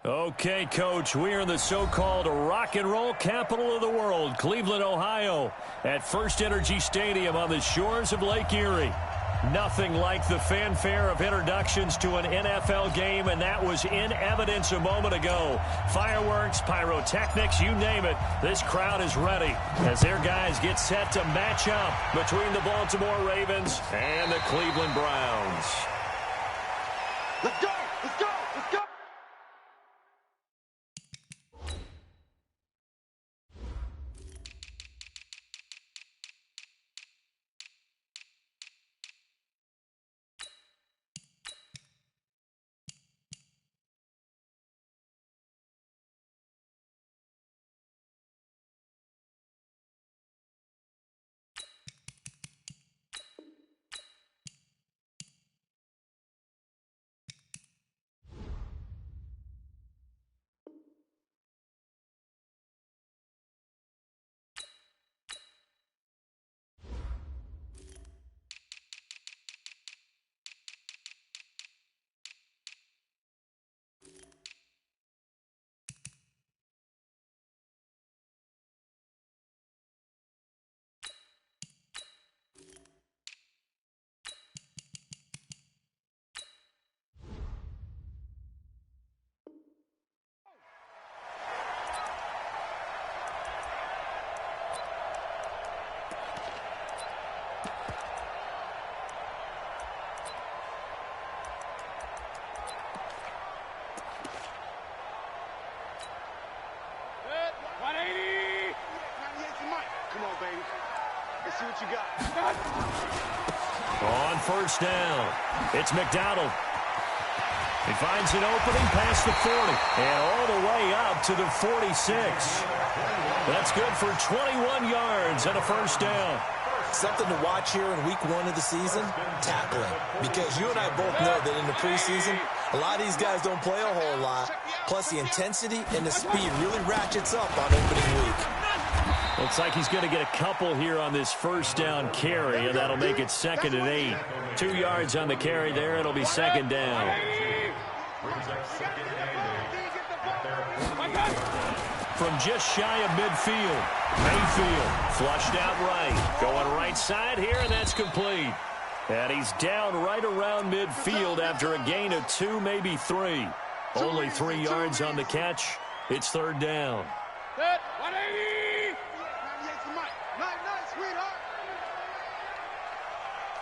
Okay, Coach, we are in the so-called rock and roll capital of the world, Cleveland, Ohio, at First Energy Stadium on the shores of Lake Erie. Nothing like the fanfare of introductions to an NFL game, and that was in evidence a moment ago. Fireworks, pyrotechnics, you name it. This crowd is ready as their guys get set to match up between the Baltimore Ravens and the Cleveland Browns. Let's go! Let's go! Let's go! See what you got. On first down, it's McDonald. He finds an opening past the 40 and all the way up to the 46. That's good for 21 yards and a first down. Something to watch here in week 1 of the season, tackling. Because you and I both know that in the preseason, a lot of these guys don't play a whole lot. Plus the intensity and the speed really ratchets up on opening week. Looks like he's going to get a couple here on this first down carry, and that'll make it 2nd and 8. 2 yards on the carry there. It'll be second down. From just shy of midfield, Mayfield flushed out right. Going right side here, and that's complete. And he's down right around midfield after a gain of 2, maybe 3. Only 3 yards on the catch. It's third down. 180!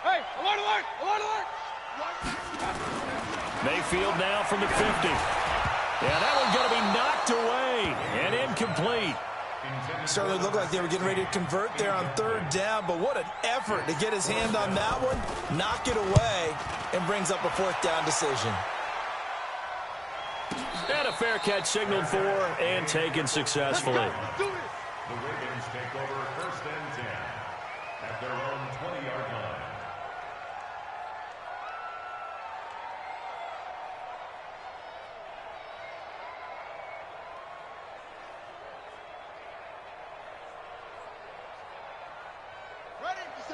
Hey, alert, alert, alert, alert! Mayfield now from the 50. Yeah, that one's going to be knocked away and incomplete. Certainly looked like they were getting ready to convert there on third down, but what an effort to get his hand on that one, knock it away, and brings up a fourth down decision. And a fair catch signaled for and taken successfully. The Ravens take over first and 10 at their own 20-yard line.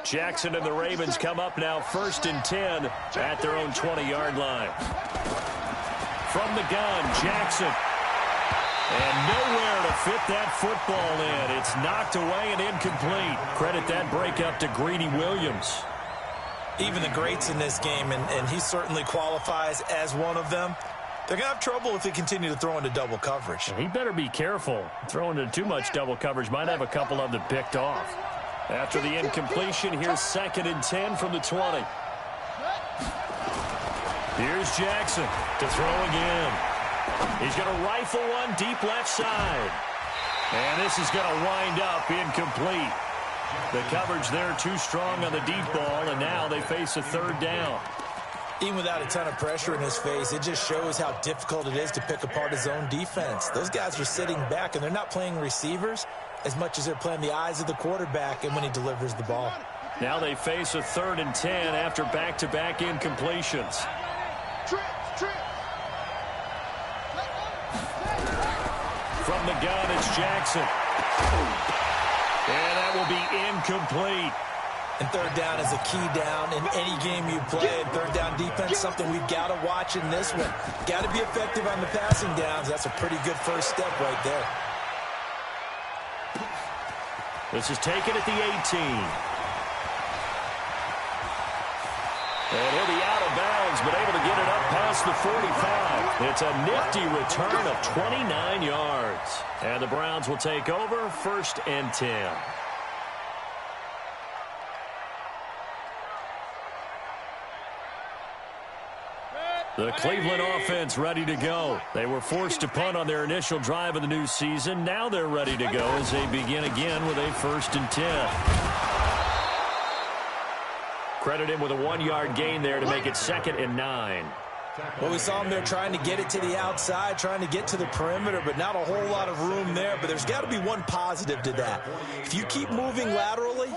Jackson and the Ravens come up now 1st and 10 at their own 20-yard line. From the gun, Jackson. And nowhere to fit that football in. It's knocked away and incomplete. Credit that breakup to Greedy Williams. Even the greats in this game, and he certainly qualifies as one of them, they're going to have trouble if they continue to throw into double coverage. He better be careful. Throwing into too much double coverage might have a couple of them picked off. After the incompletion, here's 2nd and 10 from the 20. Here's Jackson to throw again. He's going to rifle one deep left side. And this is going to wind up incomplete. The coverage there too strong on the deep ball, and now they face a third down. Even without a ton of pressure in his face, it just shows how difficult it is to pick apart his own defense. Those guys are sitting back, and they're not playing receivers as much as they're playing the eyes of the quarterback and when he delivers the ball. Now they face a 3rd and 10 after back-to-back incompletions. From the gun, it's Jackson. And that will be incomplete. And third down is a key down in any game you play. And third down defense, something we've got to watch in this one. Got to be effective on the passing downs. That's a pretty good first step right there. This is taken at the 18. And he'll be out of bounds, but able to get it up past the 45. It's a nifty return of 29 yards. And the Browns will take over, 1st and 10. The Cleveland offense ready to go. They were forced to punt on their initial drive of the new season. Now they're ready to go as they begin again with a 1st and 10. Credit him with a 1-yard gain there to make it 2nd and 9. Well, we saw him there trying to get it to the outside, trying to get to the perimeter, but not a whole lot of room there. But there's got to be one positive to that. If you keep moving laterally,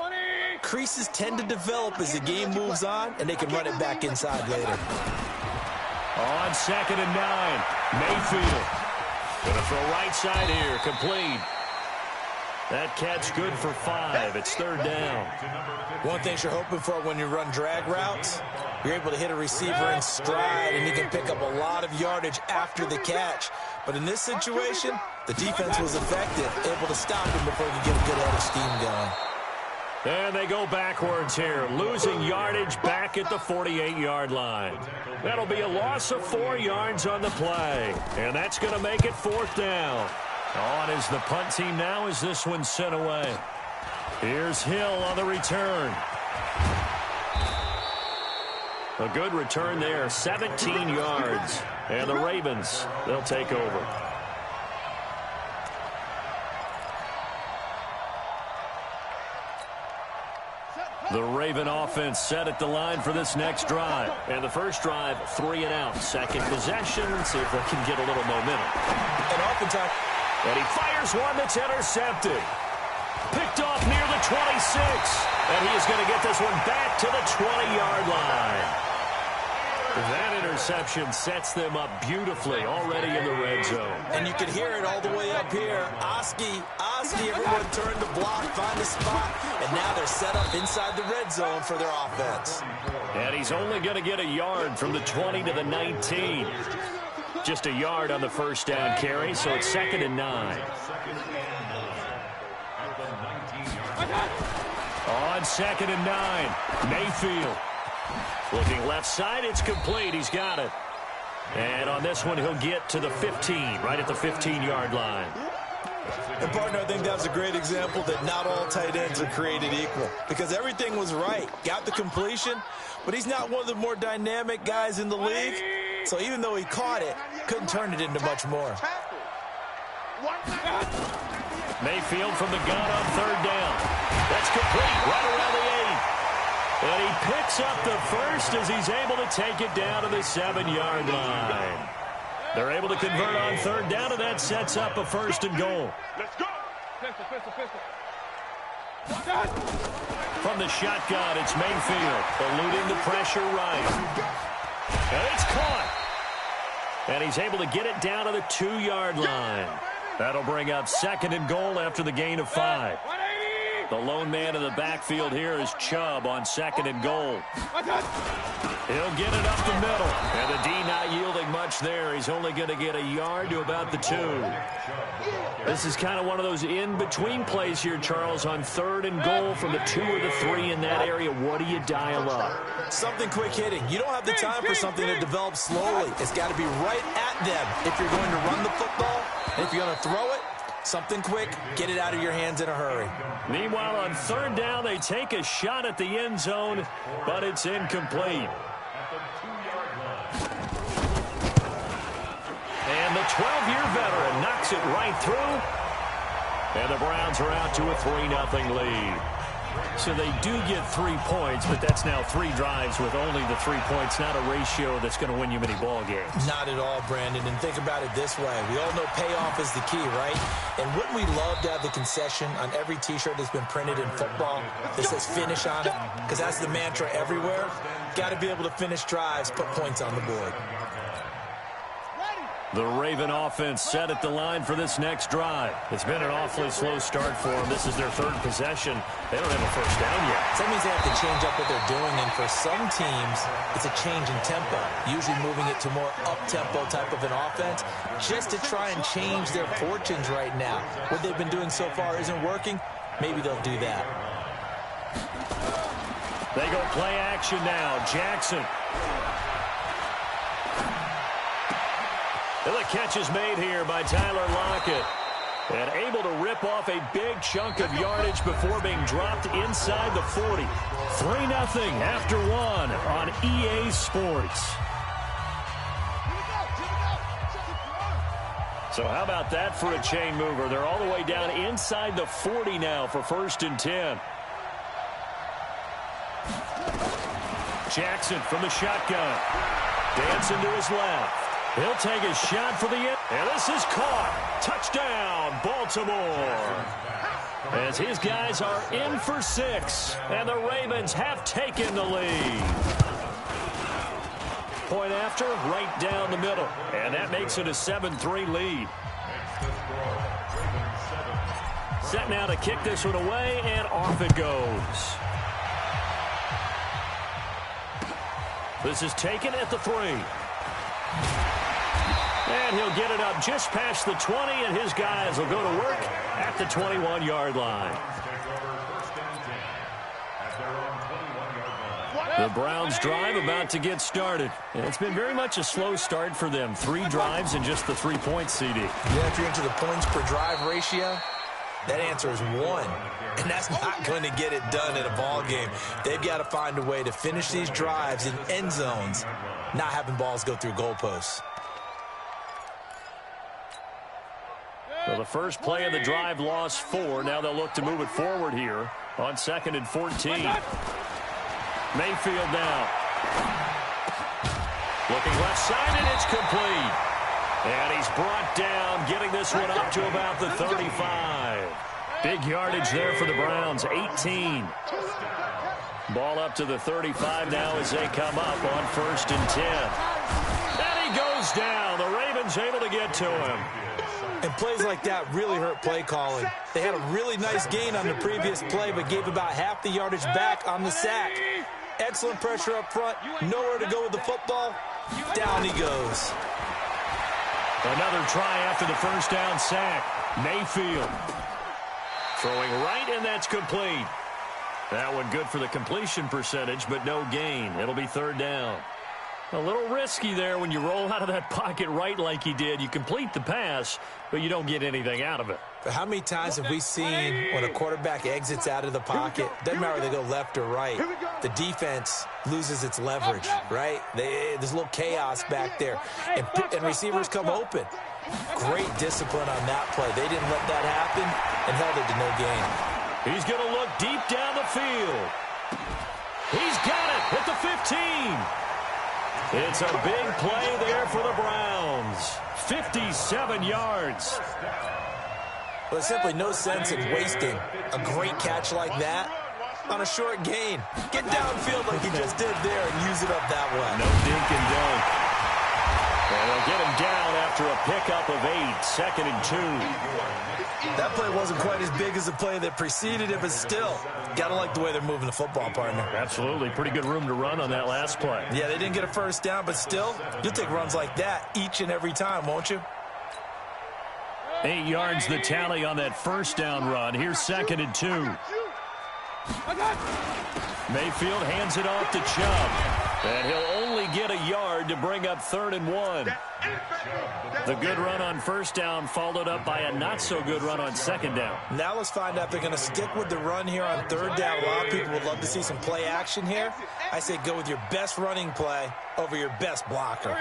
creases tend to develop as the game moves on, and they can run it back inside later. On 2nd and 9, Mayfield. Going to throw right side here, complete. That catch good for 5. It's 3rd down. One thing you're hoping for when you run drag routes, you're able to hit a receiver in stride, and he can pick up a lot of yardage after the catch. But in this situation, the defense was effective, able to stop him before he could get a good head of steam going. And they go backwards here, losing yardage back at the 48-yard line. That'll be a loss of 4 yards on the play. And that's going to make it 4th down. On is the punt team now as this one's sent away. Here's Hill on the return. A good return there, 17 yards. And the Ravens, they'll take over. The Raven offense set at the line for this next drive. And the first drive, 3 and out. Second possession, see if they can get a little momentum. And oftentimes, and he fires one that's intercepted. Picked off near the 26. And he is going to get this one back to the 20-yard line. That interception sets them up beautifully already in the red zone. And you can hear it all the way up here. Oski, everyone turned to block, find a spot, and now they're set up inside the red zone for their offense. And he's only going to get a yard from the 20 to the 19. Just a yard on the first down carry, so it's 2nd and 9. On 2nd and 9, Mayfield. Looking left side, it's complete. He's got it. And on this one, he'll get to the 15, right at the 15-yard line. And, partner, I think that's a great example that not all tight ends are created equal because everything was right. Got the completion, but he's not one of the more dynamic guys in the league. So even though he caught it, couldn't turn it into much more. Mayfield from the gun on 3rd down. That's complete right around the 8. And he picks up the first as he's able to take it down to the 7-yard line. They're able to convert on 3rd down, and that sets up a 1st and goal. Let's go. From the shotgun, it's Mayfield, eluding the pressure right. And it's caught. And he's able to get it down to the 2-yard line. That'll bring up 2nd and goal after the gain of 5. The lone man in the backfield here is Chubb on 2nd and goal. He'll get it up the middle. And the D not yielding much there. He's only going to get a yard to about the 2. This is kind of one of those in-between plays here, Charles, on 3rd and goal from the 2 or the 3 in that area. What do you dial up? Something quick hitting. You don't have the time for something to develop slowly. It's got to be right at them if you're going to run the football. And if you're going to throw it, something quick, get it out of your hands in a hurry. Meanwhile, on 3rd down, they take a shot at the end zone, but it's incomplete. And the 12-year veteran knocks it right through. And the Browns are out to a 3-0 lead. So they do get 3 points, but that's now 3 drives with only the 3 points, not a ratio that's going to win you many ball games. Not at all, Brandon. And think about it this way. We all know payoff is the key, right? And wouldn't we love to have the concession on every T-shirt that's been printed in football that says finish on it? Because that's the mantra everywhere. Got to be able to finish drives, put points on the board. The Raven offense set at the line for this next drive. It's been an awfully slow start for them. This is their third possession. They don't have a first down yet. So that means they have to change up what they're doing, and for some teams, it's a change in tempo, usually moving it to more up-tempo type of an offense, just to try and change their fortunes right now. What they've been doing so far isn't working. Maybe they'll do that. They go play action now. Jackson. And the catch is made here by Tyler Lockett. And able to rip off a big chunk of yardage before being dropped inside the 40. 3-0 after one on EA Sports. So how about that for a chain mover? They're all the way down inside the 40 now for 1st and 10. Jackson from the shotgun. Dancing to his left. He'll take a shot for the end. And this is caught. Touchdown, Baltimore. As his guys are in for 6. And the Ravens have taken the lead. Point after, right down the middle. And that makes it a 7-3 lead. Set now to kick this one away, and off it goes. This is taken at the 3. And he'll get it up just past the 20, and his guys will go to work at the 21-yard line. The Browns drive about to get started. And it's been very much a slow start for them. 3 drives and just the 3 points, CD. Yeah, if you're into the points per drive ratio, that answer is 1. And that's not going to get it done in a ball game. They've got to find a way to finish these drives in end zones, not having balls go through goalposts. Well, the first play of the drive lost 4. Now they'll look to move it forward here on 2nd and 14. Mayfield now. Looking left side, and it's complete. And he's brought down, getting this one up to about the 35. Big yardage there for the Browns, 18. Ball up to the 35 now as they come up on 1st and 10. And he goes down. The Ravens able to get to him. And plays like that really hurt play calling. They had a really nice gain on the previous play, but gave about half the yardage back on the sack. Excellent pressure up front. Nowhere to go with the football. Down he goes. Another try after the first down sack. Mayfield throwing right, and that's complete. That one good for the completion percentage, but no gain. It'll be 3rd down. A little risky there when you roll out of that pocket right like he did. You complete the pass, but you don't get anything out of it. But how many times have we seen when a quarterback exits out of the pocket, doesn't matter whether they go left or right, the defense loses its leverage, right? There's a little chaos back there, and receivers come open. Great discipline on that play. They didn't let that happen and held it to no gain. He's going to look deep down the field. He's got it at the 15. It's a big play there for the Browns. 57 yards. Well, there's simply no sense in wasting a great catch like that on a short gain. Get downfield like he just did there and use it up that way. No dink and dunk. And they'll get him down after a pickup of 8, 2nd and 2. That play wasn't quite as big as the play that preceded it, but still, got to like the way they're moving the football, partner. Absolutely. Pretty good room to run on that last play. Yeah, they didn't get a first down, but still, you'll take runs like that each and every time, won't you? 8 yards the tally on that first down run. Here's 2nd and 2. Mayfield hands it off to Chubb. And he'll only get a yard to bring up 3rd and 1. The good run on first down followed up by a not-so-good run on 2nd down. Now let's find out if they're going to stick with the run here on 3rd down. A lot of people would love to see some play action here. I say go with your best running play over your best blocker.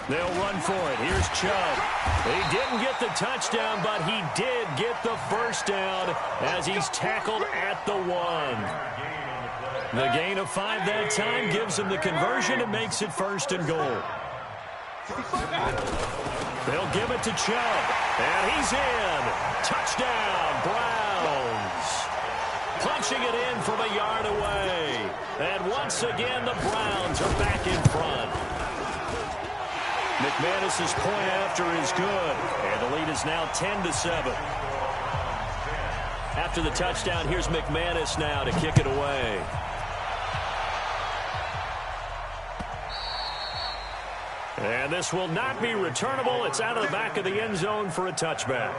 They'll run for it. Here's Chubb. He didn't get the touchdown, but he did get the first down as he's tackled at the 1. The gain of 5 that time gives him the conversion and makes it 1st and goal. They'll give it to Chubb, and he's in. Touchdown, Browns. Punching it in from a yard away. And once again, the Browns are back in front. McManus's point after is good. And the lead is now 10-7. After the touchdown, here's McManus now to kick it away. And this will not be returnable. It's out of the back of the end zone for a touchback.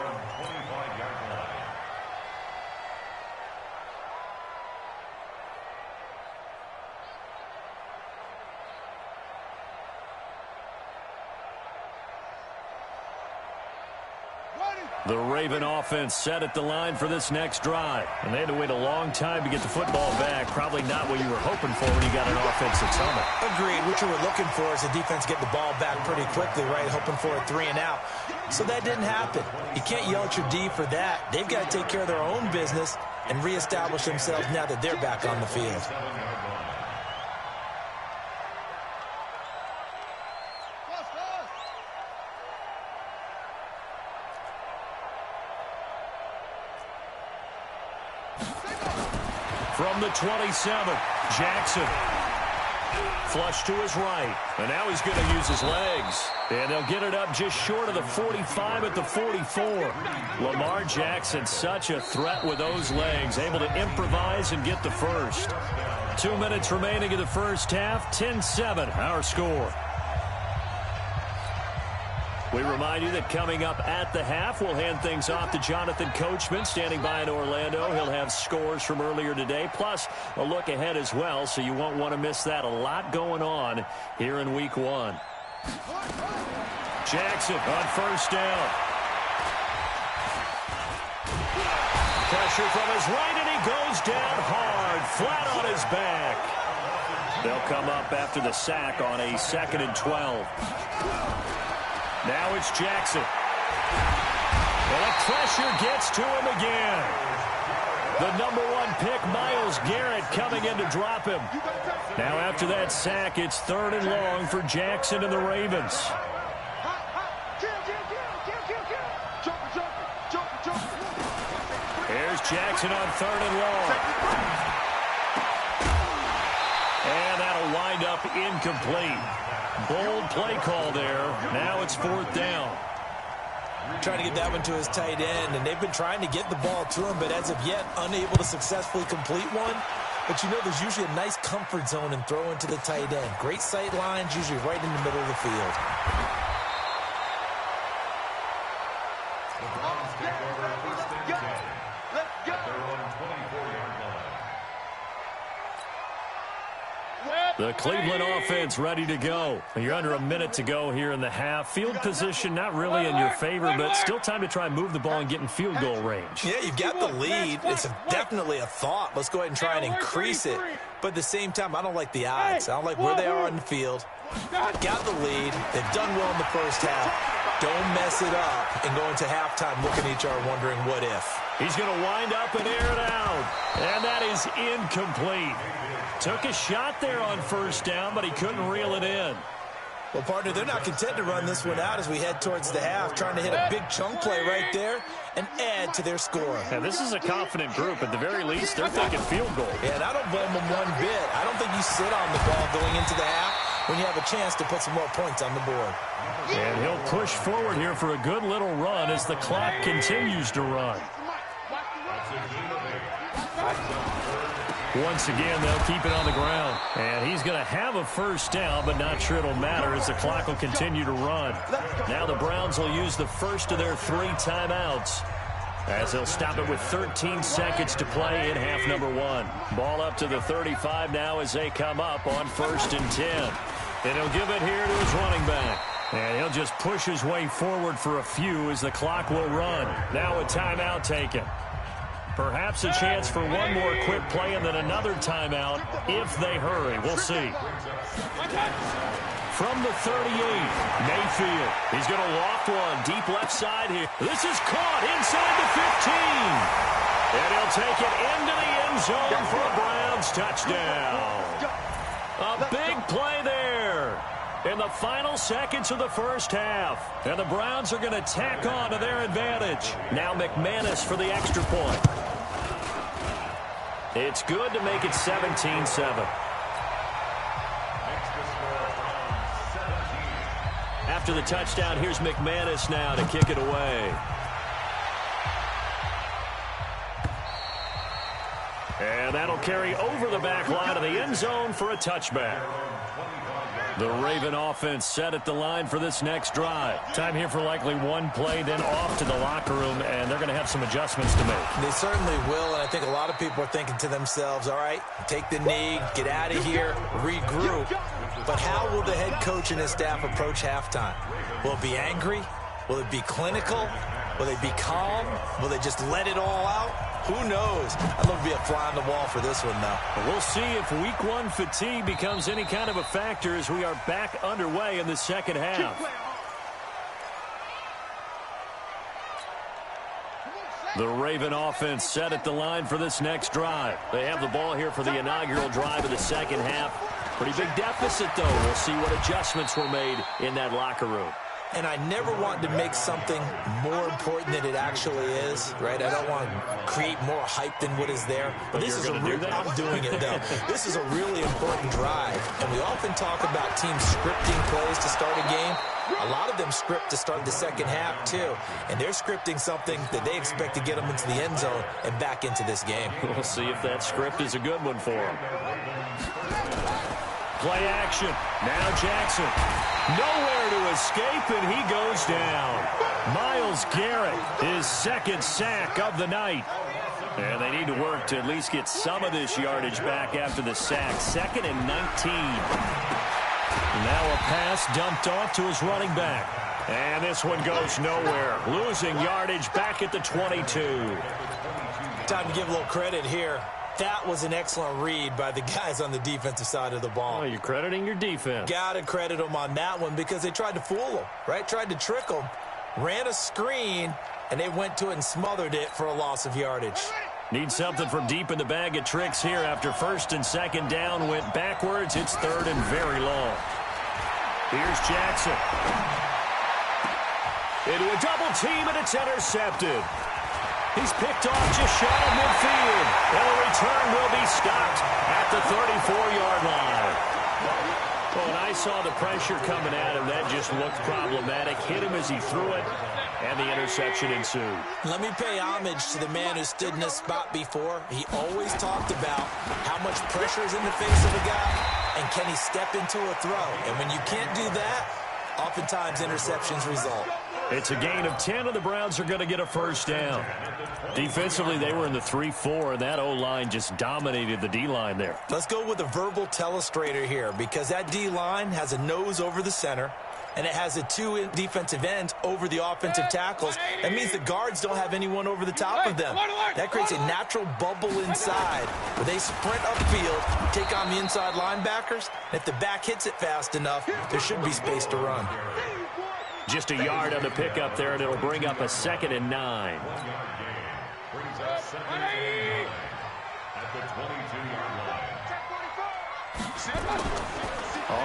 The Raven offense set at the line for this next drive. And they had to wait a long time to get the football back. Probably not what you were hoping for when you got an offense that's humming. Agreed. What you were looking for is the defense getting the ball back pretty quickly, right? Hoping for a 3-and-out. So that didn't happen. You can't yell at your D for that. They've got to take care of their own business and reestablish themselves now that they're back on the field. From the 27, Jackson. Flush to his right. And now he's going to use his legs. And they'll get it up just short of the 45 at the 44. Lamar Jackson, such a threat with those legs. Able to improvise and get the first. 2 minutes remaining in the first half. 10-7, our score. We remind you that coming up at the half, we'll hand things off to Jonathan Coachman, standing by in Orlando. He'll have scores from earlier today, plus a look ahead as well, so you won't want to miss that. A lot going on here in Week 1. Jackson on first down. Pressure from his right, and he goes down hard, flat on his back. They'll come up after the sack on a 2nd and 12. Now it's Jackson. And the pressure gets to him again. The #1 pick, Myles Garrett, coming in to drop him. Now after that sack, it's 3rd and long for Jackson and the Ravens. Here's Jackson on 3rd and long. And that'll wind up incomplete. Bold play call there. Now it's 4th down. Trying to get that one to his tight end, and they've been trying to get the ball to him, but as of yet, unable to successfully complete one. But you know, there's usually a nice comfort zone in throwing to the tight end. Great sight lines, usually right in the middle of the field. The Cleveland offense ready to go. You're under a minute to go here in the half. Field position not really in your favor, but still time to try and move the ball and get in field goal range. Yeah, you've got the lead. It's definitely a thought. Let's go ahead and try and increase it. But at the same time, I don't like the odds. I don't like where they are on the field. Got the lead. They've done well in the first half. Don't mess it up and go into halftime looking at each other wondering what if. He's going to wind up and air it out. And that is incomplete. Took a shot there on first down, but he couldn't reel it in. Well, partner, they're not content to run this one out as we head towards the half, trying to hit a big chunk play right there and add to their score. Now, this is a confident group. At the very least, they're thinking field goal. Yeah, and I don't blame them one bit. I don't think you sit on the ball going into the half when you have a chance to put some more points on the board. And he'll push forward here for a good little run as the clock continues to run. Once again, they'll keep it on the ground. And he's going to have a first down, but not sure it'll matter as the clock will continue to run. Now the Browns will use the first of their 3 timeouts as they'll stop it with 13 seconds to play in half number 1. Ball up to the 35 now as they come up on 1st and 10. And he'll give it here to his running back. And he'll just push his way forward for a few as the clock will run. Now a timeout taken. Perhaps a chance for one more quick play and then another timeout if they hurry. We'll see. From the 38, Mayfield. He's going to loft one deep left side here. This is caught inside the 15. And he'll take it into the end zone for a Browns touchdown. A big play there in the final seconds of the first half. And the Browns are going to tack on to their advantage. Now McManus for the extra point. It's good to make it 17-7. After the touchdown, here's McManus now to kick it away. And that'll carry over the back line of the end zone for a touchback. The Raven offense set at the line for this next drive. Time here for likely one play, then off to the locker room, and they're going to have some adjustments to make. They certainly will, and I think a lot of people are thinking to themselves, all right, take the knee, get out of here, regroup. But how will the head coach and his staff approach halftime? Will it be angry? Will it be clinical? Will they be calm? Will they just let it all out? Who knows? I'd love to be a fly on the wall for this one, though. We'll see if week one fatigue becomes any kind of a factor as we are back underway in the second half. The Raven offense set at the line for this next drive. They have the ball here for the inaugural drive of the second half. Pretty big deficit, though. We'll see what adjustments were made in that locker room. And I never want to make something more important than it actually is, right? I don't want to create more hype than what is there. But this is I'm doing it, though. This is a really important drive. And we often talk about teams scripting plays to start a game. A lot of them script to start the second half, too. And they're scripting something that they expect to get them into the end zone and back into this game. We'll see if that script is a good one for them. Play action. Now Jackson. Nowhere to escape, and he goes down. Myles Garrett, his second sack of the night. And they need to work to at least get some of this yardage back after the sack. 2nd and 19. Now a pass dumped off to his running back. And this one goes nowhere. Losing yardage back at the 22. Time to give a little credit here. That was an excellent read by the guys on the defensive side of the ball. Oh, you're crediting your defense. Got to credit them on that one because they tried to fool them, right? Tried to trick them, ran a screen, and they went to it and smothered it for a loss of yardage. Need something from deep in the bag of tricks here after 1st and 2nd down went backwards. It's 3rd and very long. Here's Jackson. Into a double team, and it's intercepted. He's picked off just shy of midfield. And the return will be stopped at the 34-yard line. Well, when I saw the pressure coming at him, that just looked problematic. Hit him as he threw it, and the interception ensued. Let me pay homage to the man who stood in this spot before. He always talked about how much pressure is in the face of a guy, and can he step into a throw. And when you can't do that, oftentimes interceptions result. It's a gain of 10, and the Browns are going to get a first down. Defensively, they were in the 3-4, and that O-line just dominated the D-line there. Let's go with a verbal telestrator here because that D-line has a nose over the center, and it has a 2 defensive ends over the offensive tackles. That means the guards don't have anyone over the top of them. That creates a natural bubble inside where they sprint upfield, take on the inside linebackers. If the back hits it fast enough, there should be space to run. Just a yard on the pickup there, and it'll bring up a 2nd and 9. Brings up 2nd and 9 at the 22-yard line.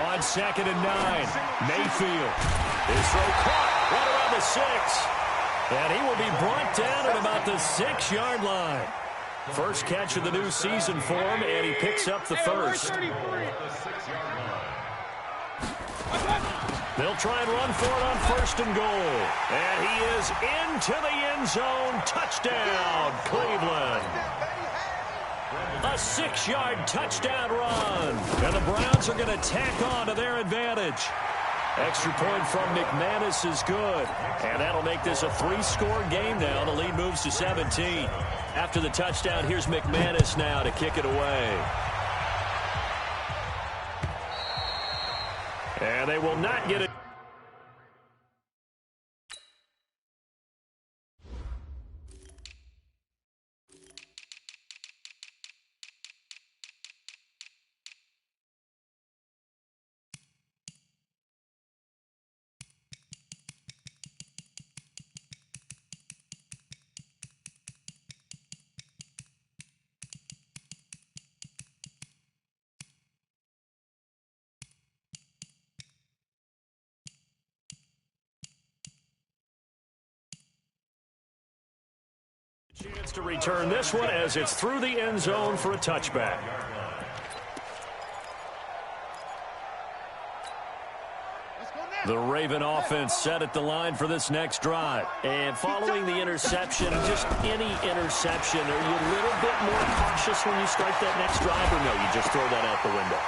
On 2nd and 9, Mayfield. His throw caught right around the 6. And he will be brought down at about the 6-yard line. First catch of the new season for him, and he picks up the first. They'll try and run for it on 1st and goal. And he is into the end zone. Touchdown, Cleveland. A 6-yard touchdown run. And the Browns are going to tack on to their advantage. Extra point from McManus is good. And that'll make this a 3-score game now. The lead moves to 17. After the touchdown, here's McManus now to kick it away. And they will not get it. Chance to return this one as it's through the end zone for a touchback. The Raven offense set at the line for this next drive. And following the interception, just any interception, are you a little bit more cautious when you start that next drive, or no, you just throw that out the window?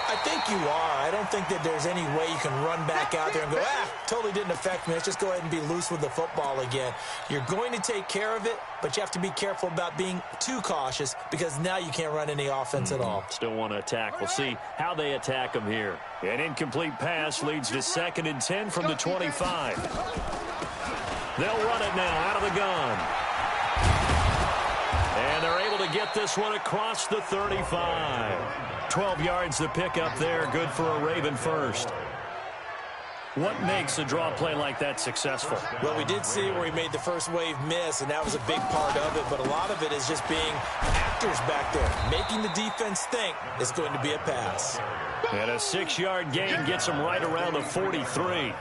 I think you are. I don't think that there's any way you can run back out there and go, totally didn't affect me. Let's just go ahead and be loose with the football again. You're going to take care of it, but you have to be careful about being too cautious because now you can't run any offense at all. Still want to attack. We'll see how they attack them here. An incomplete pass leads to 2nd and 10 from the 25. They'll run it now out of the gun. And they're able to get this one across the 35. 12 yards to pick up there. Good for a Raven first. What makes a draw play like that successful? Well, we did see where he made the first wave miss, and that was a big part of it. But a lot of it is just being actors back there, making the defense think it's going to be a pass. And a 6-yard gain gets him right around the 43.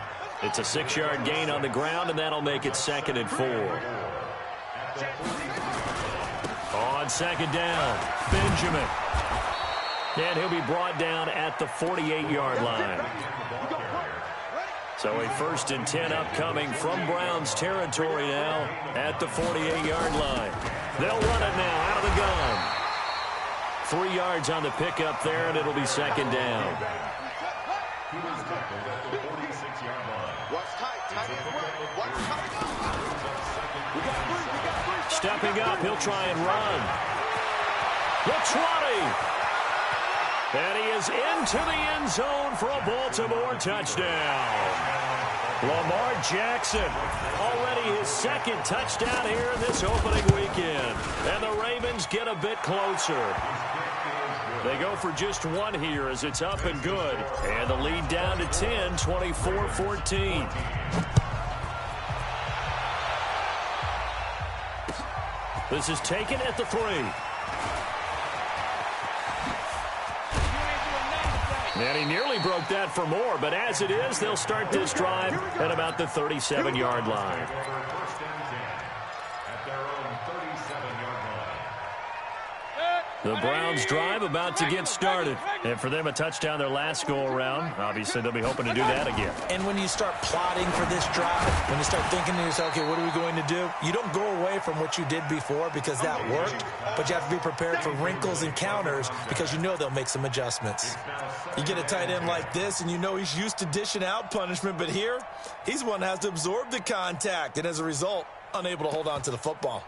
It's a 6-yard gain on the ground, and that'll make it 2nd and 4. On 2nd down, Benjamin. And he'll be brought down at the 48-yard line. So a 1st and 10 upcoming from Browns territory now at the 48-yard line. They'll run it now out of the gun. 3 yards on the pickup there, and it'll be 2nd down. Stepping up, he'll try and run. The 20. And he is into the end zone for a Baltimore touchdown. Lamar Jackson, already his 2nd touchdown here in this opening weekend. And the Ravens get a bit closer. They go for just 1 here as it's up and good. And the lead down to 10, 24-14. This is taken at the 3. And he nearly broke that for more, but as it is, they'll start this drive at about the 37-yard line. The Browns drive about to get started. And for them, a touchdown their last go-around. Obviously, they'll be hoping to do that again. And when you start plotting for this drive, when you start thinking to yourself, okay, what are we going to do? You don't go away from what you did before because that worked, but you have to be prepared for wrinkles and counters because you know they'll make some adjustments. You get a tight end like this, and you know he's used to dishing out punishment, but here, he's one that has to absorb the contact, and as a result, unable to hold on to the football.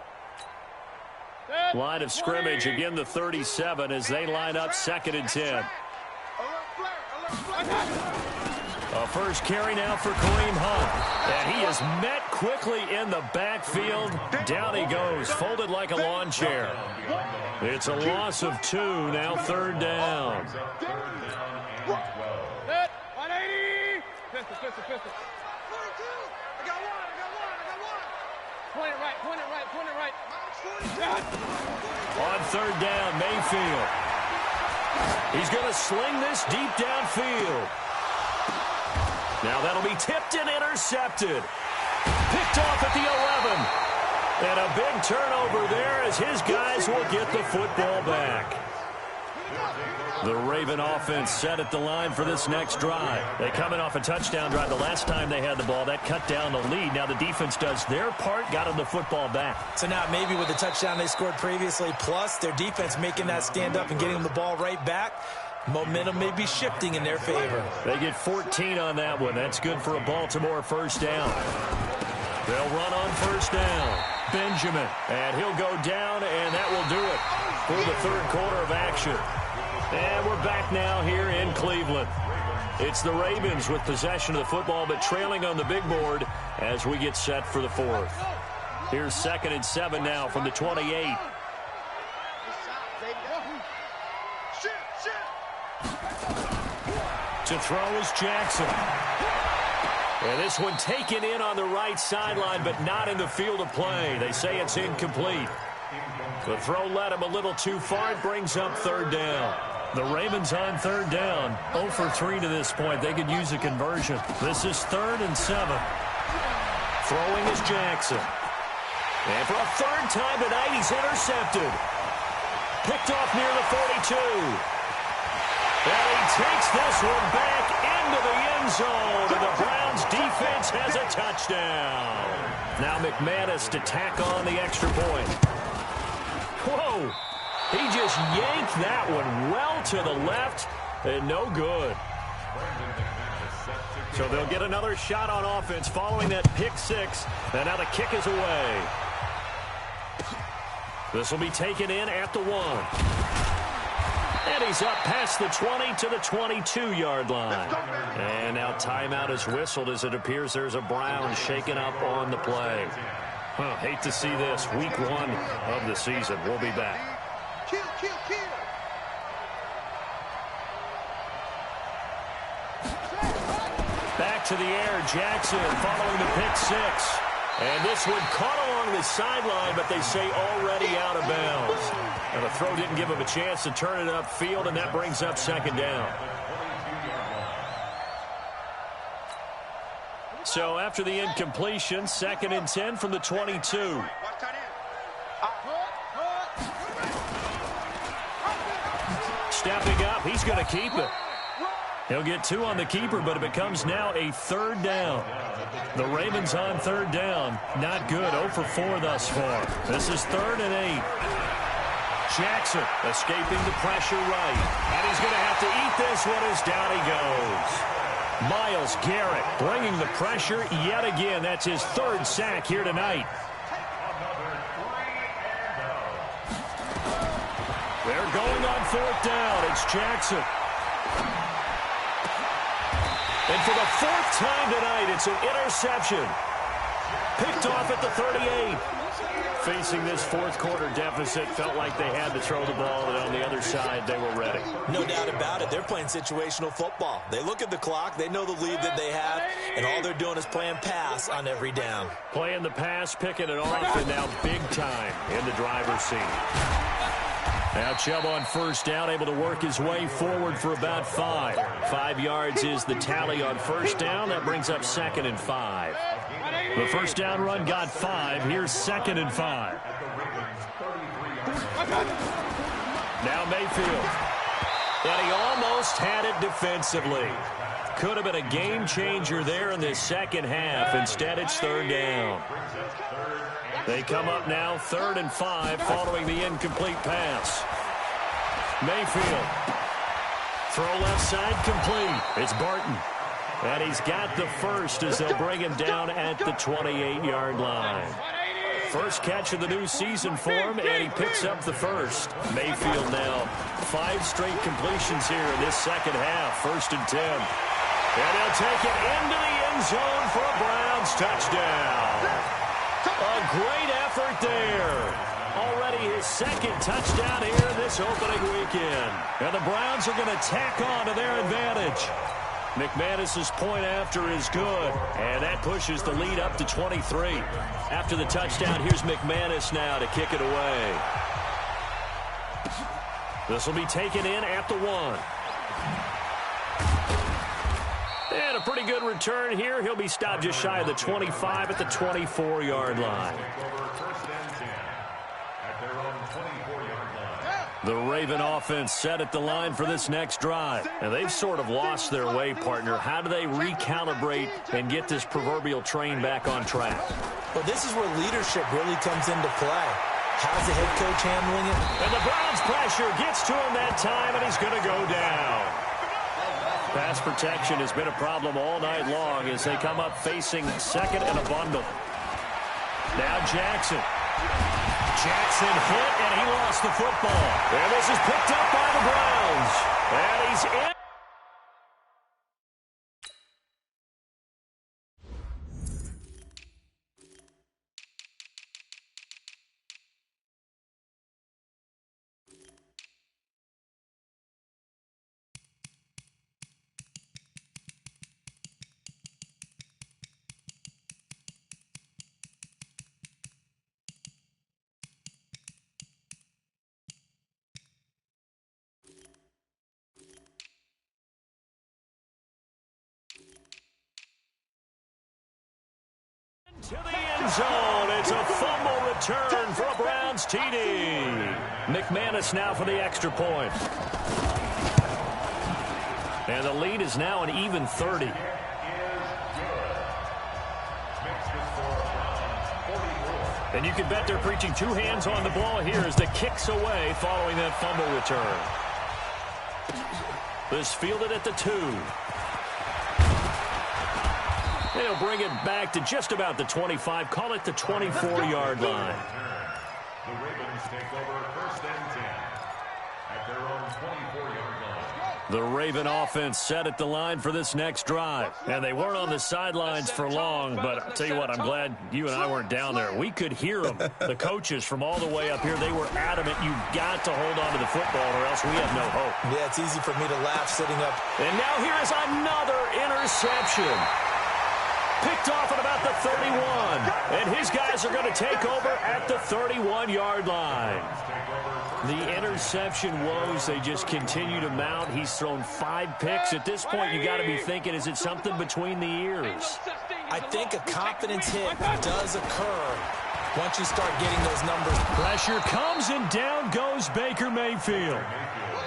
Line of scrimmage, again the 37 as they line up 2nd and 10. A first carry now for Kareem Hunt. And he is met quickly in the backfield. Down he goes, folded like a lawn chair. It's a loss of 2, now 3rd down. Point it right. On 3rd down, Mayfield. He's going to sling this deep downfield. Now that'll be tipped and intercepted. Picked off at the 11. And a big turnover there as his guys will get the football back. The Raven offense set at the line for this next drive. They coming off a touchdown drive the last time they had the ball. That cut down the lead. Now the defense does their part, got them the football back. So now maybe with the touchdown they scored previously, plus their defense making that stand up and getting them the ball right back, momentum may be shifting in their favor. They get 14 on that one. That's good for a Baltimore 1st down. They'll run on 1st down. Benjamin. And he'll go down, and that will do it for the 3rd quarter of action. And we're back now here in Cleveland. It's the Ravens with possession of the football, but trailing on the big board as we get set for the 4th. Here's 2nd and 7 now from the 28. To throw is Jackson. And this one taken in on the right sideline, but not in the field of play. They say it's incomplete. The throw led him a little too far. It brings up 3rd down. The Ravens on 3rd down. 0 for 3 to this point. They could use a conversion. This is 3rd and 7. Throwing is Jackson. And for a 3rd time tonight, he's intercepted. Picked off near the 42. And he takes this one back into the end zone, and the Browns defense has a touchdown. Now McManus to tack on the extra point. Whoa! He just yanked that one well to the left, and no good. So they'll get another shot on offense following that pick six, and now the kick is away. This will be taken in at the 1. And he's up past the 20 to the 22-yard line. And now timeout is whistled as it appears there's a Brown shaken up on the play. Hate to see this. Week 1 of the season. We'll be back. Kill, kill, kill. Back to the air, Jackson following the pick six. And this one caught along the sideline, but they say already out of bounds. And the throw didn't give him a chance to turn it upfield, and that brings up second down. So after the incompletion, 2nd and 10 from the 22. Stepping up, he's going to keep it. He'll get 2 on the keeper, but it becomes now a 3rd down. The Ravens on 3rd down. Not good. 0 for 4 thus far. This is 3rd and 8. Jackson escaping the pressure right. And he's going to have to eat this one as down he goes. Myles Garrett bringing the pressure yet again. That's his 3rd sack here tonight. They're going on 4th down. It's Jackson. And for the 4th time tonight, it's an interception. Picked off at the 38. Facing this 4th quarter deficit, felt like they had to throw the ball, and on the other side, they were ready. No doubt about it. They're playing situational football. They look at the clock, they know the lead that they have, and all they're doing is playing pass on every down. Playing the pass, picking it off, and now big time in the driver's seat. Now Chubb on 1st down, able to work his way forward for about 5. 5 yards is the tally on 1st down. That brings up 2nd and 5. The 1st down run got 5. Here's 2nd and 5. Now Mayfield. And he almost had it defensively. Could have been a game changer there in this second half. Instead, it's 3rd down. They come up now 3rd and 5 following the incomplete pass. Mayfield. Throw left side complete. It's Barton. And he's got the first as they'll bring him down at the 28-yard line. First catch of the new season for him, and he picks up the first. Mayfield now 5 straight completions here in this second half. 1st and 10. And they'll take it into the end zone for a Browns touchdown. A great effort there. Already his 2nd touchdown here this opening weekend. And the Browns are going to tack on to their advantage. McManus's point after is good, and that pushes the lead up to 23. After the touchdown, here's McManus now to kick it away. This will be taken in at the 1. And a pretty good return here. He'll be stopped just shy of the 25 at the 24-yard line. The Raven offense set at the line for this next drive. And they've sort of lost their way, partner. How do they recalibrate and get this proverbial train back on track? Well, this is where leadership really comes into play. How's the head coach handling it? And the Browns pressure gets to him that time, and he's going to go down. Pass protection has been a problem all night long as they come up facing 2nd and a bundle. Now Jackson. Jackson hit, and he lost the football. And this is picked up by the Browns. And he's in. To the end zone. It's a fumble return for a Browns TD. McManus now for the extra point. And the lead is now an even 30. And you can bet they're preaching two hands on the ball here as the kick's away following that fumble return. This fielded at the 2. They'll bring it back to just about the 25. Call it the 24-yard line. The Ravens take over first and 10 at their own 24-yard line. The Raven offense set at the line for this next drive. And they weren't on the sidelines for long, but I'll tell you what, I'm glad you and I weren't down there. We could hear them. The coaches from all the way up here, they were adamant. You've got to hold on to the football or else we have no hope. Yeah, it's easy for me to laugh sitting up. And now here is another interception. Picked off at about the 31. And his guys are going to take over at the 31-yard line. The interception woes, they just continue to mount. He's thrown 5 picks. At this point, you got to be thinking, is it something between the ears? I think a confidence hit does occur once you start getting those numbers. Pressure comes, and down goes Baker Mayfield.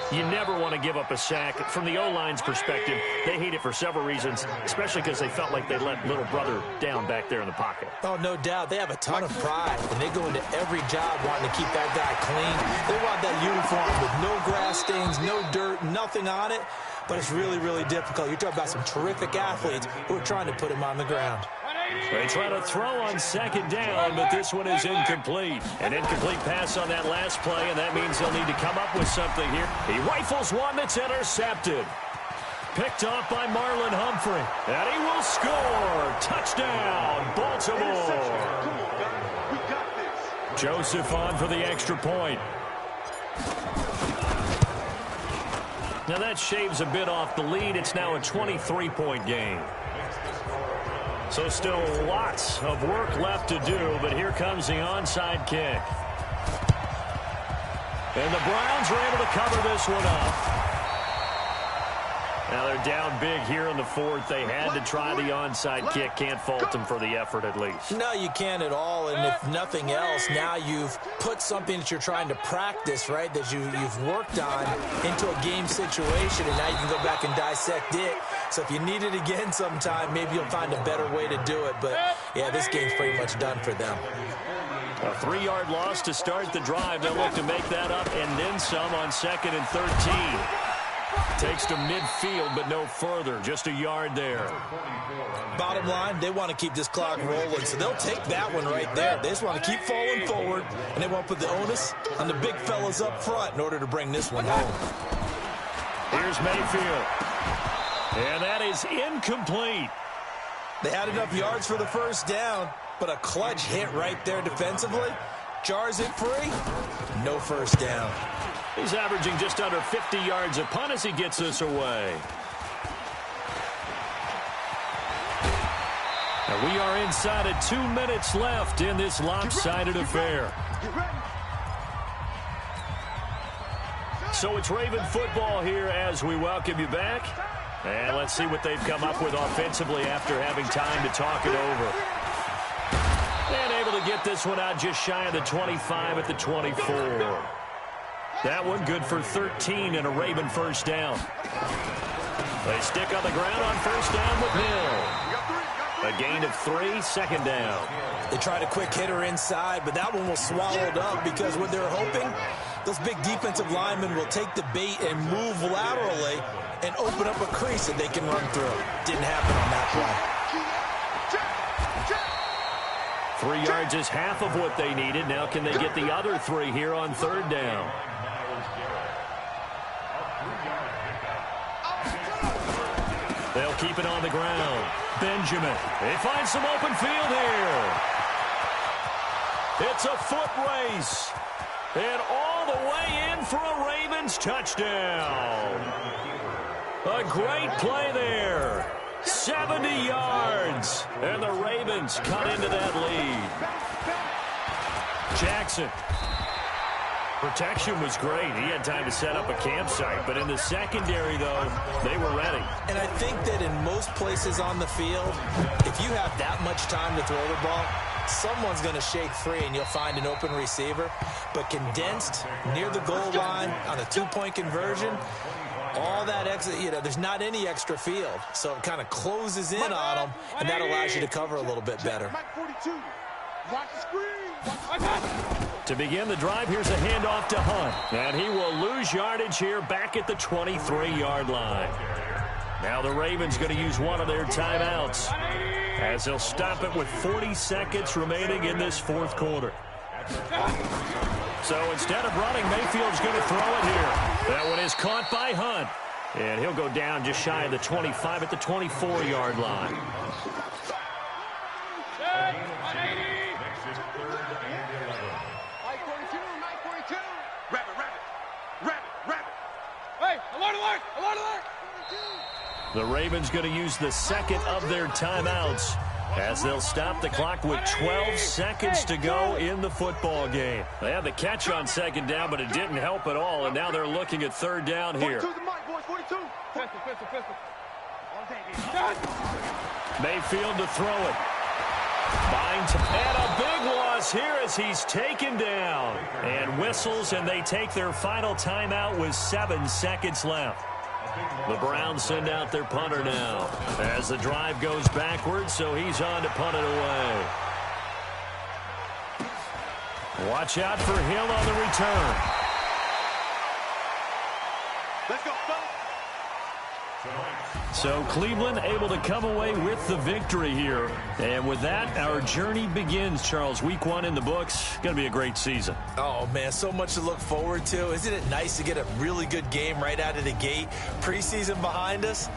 You never want to give up a sack. From the O-line's perspective, they hate it for several reasons, especially because they felt like they let little brother down back there in the pocket. Oh, no doubt. They have a ton of pride, and they go into every job wanting to keep that guy clean. They want that uniform with no grass stains, no dirt, nothing on it, but it's really, really difficult. You're talking about some terrific athletes who are trying to put him on the ground. They try to throw on second down, but this one is incomplete. An incomplete pass on that last play, and that means they'll need to come up with something here. He rifles one that's intercepted. Picked off by Marlon Humphrey. And he will score. Touchdown, Baltimore. Joseph on for the extra point. Now that shaves a bit off the lead. It's now a 23-point game. So still lots of work left to do, but here comes the onside kick. And the Browns are able to cover this one up. Now they're down big here in the 4th. They had to try the onside kick. Can't fault them for the effort at least. No, you can't at all. And if nothing else, now you've put something that you're trying to practice, right, that you've worked on into a game situation, and now you can go back and dissect it. So if you need it again sometime, maybe you'll find a better way to do it. But, yeah, this game's pretty much done for them. A 3-yard loss to start the drive. They'll look to make that up and then some on 2nd and 13. Takes to midfield, but no further. Just a yard there. Bottom line, they want to keep this clock rolling, so they'll take that one right there. They just want to keep falling forward, and they want to put the onus on the big fellas up front in order to bring this one home. Here's Mayfield. And that is incomplete. They had enough yards for the first down, but a clutch hit right there defensively. Jars it free. No first down. He's averaging just under 50 yards a punt as he gets this away. And we are inside of 2 minutes left in this lopsided affair. So it's Raven football here as we welcome you back. And let's see what they've come up with offensively after having time to talk it over. And able to get this one out just shy of the 25 at the 24. That one good for 13 and a Raven first down. They stick on the ground on first down with Hill. A gain of 3, second down. They tried a quick hitter inside, but that one was swallowed up because what they're hoping, those big defensive linemen will take the bait and move laterally and open up a crease that they can run through. Didn't happen on that play. 3 yards is half of what they needed. Now can they get the other 3 here on third down? They'll keep it on the ground. Benjamin. They find some open field here. It's a foot race. And all the way in for a Ravens touchdown. A great play there. 70 yards. And the Ravens cut into that lead. Jackson. Protection was great. He had time to set up a campsite. But in the secondary, though, they were ready. And I think that in most places on the field, if you have that much time to throw the ball, someone's going to shake free and you'll find an open receiver. But condensed near the goal line on a 2-point conversion, All that extra, there's not any extra field, so it kind of closes in on them, and that allows you to cover a little bit better. Mike 42. Watch the screen. To begin the drive, here's a handoff to Hunt. And he will lose yardage here back at the 23-yard line. Now the Ravens going to use one of their timeouts as they'll stop it with 40 seconds remaining in this fourth quarter. So instead of running, Mayfield's going to throw it here. That one is caught by Hunt. And he'll go down just shy of the 25 at the 24-yard line. The Ravens going to use the second of their timeouts as they'll stop the clock with 12 seconds to go in the football game. They had the catch on second down, but it didn't help at all, and now they're looking at third down here. Mayfield to throw it. And a big loss here as he's taken down. And whistles, and they take their final timeout with 7 seconds left. The Browns send out their punter now as the drive goes backwards, so he's on to punt it away. Watch out for Hill on the return. Let's go, fellas. So Cleveland able to come away with the victory here. And with that, our journey begins, Charles. Week 1 in the books. Going to be a great season. Oh, man, so much to look forward to. Isn't it nice to get a really good game right out of the gate? Preseason behind us.